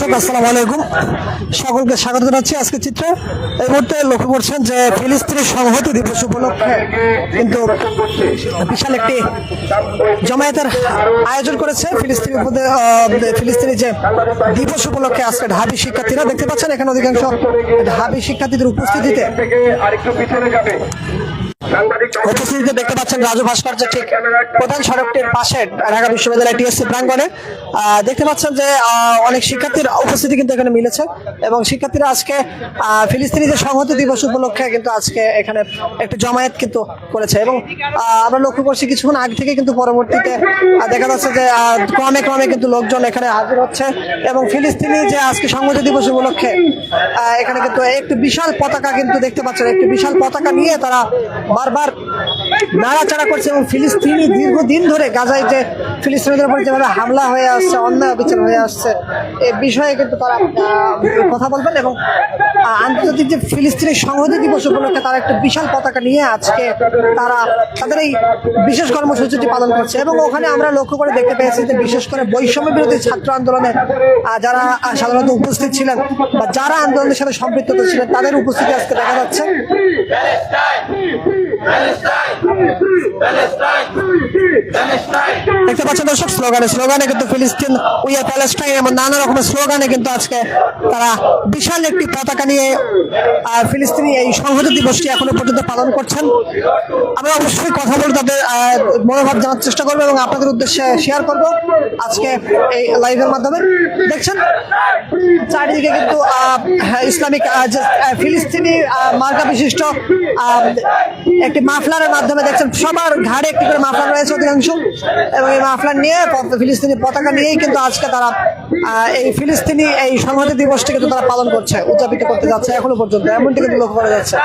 দর্শক আসসালামু আলাইকুম, সকলকে স্বাগত জানাচ্ছি। আজকে চিত্রে এই মুহূর্তে লক্ষ্য করছেন যে ফিলিস্তিনের সংহতি দিবস উপলক্ষে কিন্তু বিশাল একটি জমায়েতের আয়োজন করেছে ফিলিস্তিনি যে দিবস উপলক্ষে আজকে ঢাবি শিক্ষার্থীরা। দেখতে পাচ্ছেন এখানে অধিকাংশ ঢাবি শিক্ষার্থীদের উপস্থিতিতে দেখতে পাচ্ছেন রাজু ভাস্কর্য ঠিক প্রধান সড়কটির পাশে ঢাকা বিশ্ববিদ্যালয় টিএসসি প্রাঙ্গণে দেখতে পাচ্ছেন যে অনেক শিক্ষার্থীর উপস্থিতি কিন্তু এখানে মিলেছে এবং শিক্ষার্থীরা আজকে ফিলিস্তিনি যে সংহতি দিবস উপলক্ষে কিন্তু আজকে এখানে একটু জমায়েত কিন্তু করেছে এবং আমরা লক্ষ্য করছি কিছুক্ষণ আগে থেকে কিন্তু পরবর্তীতে দেখা যাচ্ছে যে ক্রমে ক্রমে কিন্তু লোকজন এখানে হাজির হচ্ছে এবং ফিলিস্তিনি যে আজকে সংহতি দিবস উপলক্ষে এখানে কিন্তু একটি বিশাল পতাকা কিন্তু দেখতে পাচ্ছেন, একটি বিশাল পতাকা নিয়ে তারা বারবার নাড়াচাড়া করছে এবং ফিলিস্তিনি দীর্ঘদিন ধরে গাজায় যে ফিলিস্তিনিদের উপর যেভাবে হামলা হয়ে আসছে, অন্যায় অবিচার হয়ে আসছে, এ বিষয়ে কিন্তু তারা কথা বলবেন এবং আন্তর্জাতিক যে ফিলিস্তিনি সংহতি দিবস উপলক্ষে তারা একটা বিশাল পতাকা নিয়ে আজকে তারা তাদের এই বিশেষ কর্মসূচিটি পালন করছে এবং ওখানে আমরা লক্ষ্য করে দেখতে পেয়েছি যে বিশেষ করে বৈষম্য বিরোধী ছাত্র আন্দোলনে যারা সাধারণত উপস্থিত ছিলেন বা যারা আন্দোলনের সাথে সম্পৃক্ত ছিলেন তাদের উপস্থিতি আজকে দেখা যাচ্ছে। দেখতে পাচ্ছেন দর্শক স্লোগানে কিন্তু ফিলিস্তিন উই আর প্যালেস্টাইন এবং নানা রকমের স্লোগানে কিন্তু আজকে তারা বিশাল একটি পতাকা নিয়ে ফিলিস্তিনি এই সংহতি দিবসটি এখনো পর্যন্ত পালন করছেন। আমরা অবশ্যই কথা বলে তাদের মনোভাব জানার চেষ্টা করবো এবং আপনাদের উদ্দেশ্যে শেয়ার করব আজকে এই লাইভের মাধ্যমে। দেখছেন চারিদিকে কিন্তু ইসলামিক ফিলিস্তিনি মার্কা বিশিষ্ট একটি মাফলারের মাধ্যমে দেখছেন সবার ঘাড়ে একটি করে মাফলার রয়েছে অধিকাংশ এবং এই মাফলার নিয়ে ফিলিস্তিনি পতাকা নিয়েই কিন্তু আজকে তারা এই ফিলিস্তিনি এই সংহতি দিবসটি কিন্তু তারা পালন করছে, উদযাপিত করতে যাচ্ছে এখনো পর্যন্ত, এমনটি কিন্তু লক্ষ্য করা যাচ্ছে।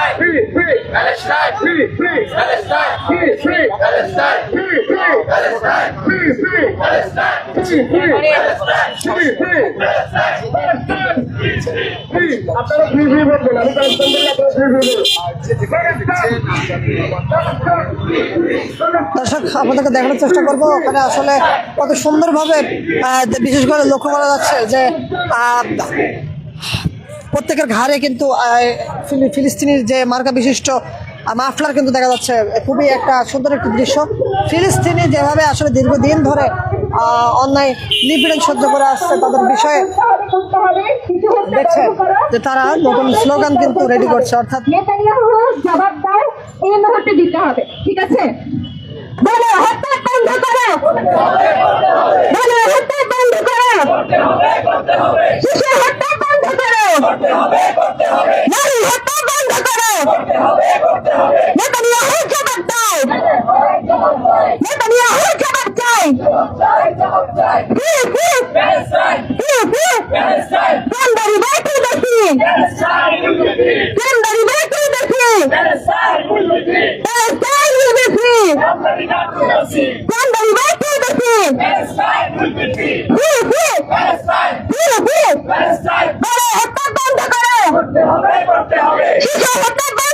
দর্শক আপনাদেরকে দেখানোর চেষ্টা করবো ওখানে আসলে কত সুন্দরভাবে বিশেষ করে লক্ষ্য করা যাচ্ছে যে প্রত্যেকের ঘাড়ে কিন্তু ফিলিস্তিনির যে মার্কা বিশিষ্ট মাফলার কিন্তু দেখা যাচ্ছে। খুবই একটা সুন্দর একটি দৃশ্য। ফিলিস্তিনি যেভাবে আসলে দীর্ঘদিন ধরে অন্যায় নিপীড়ন সহ্য করে আসছে তাদের বিষয়ে দেখছেন যে তারা নতুন স্লোগান কিন্তু রেডি করছে, অর্থাৎ জবাবদার এই মুহূর্তে দিতে হবে। ঠিক আছে, বলো হত্যা বন্ধ করো, বলো হত্যা বন্ধ করো, শিশু হত্যা বন্ধ করো, নারী হত্যা বন্ধ করো, নেতানিয়াহু জবাব দাও, নেতানিয়াহু জবাব চাই, কোন দাঁড়ি বাইতে দেখি, কোন দাঁড়ি বাইতে দেখি, Palestine will be free. কোন দাঁড়ি বাইতে দেখি, বলো হত্যা বন্ধ করো, শিশু হত্যা বন্ধ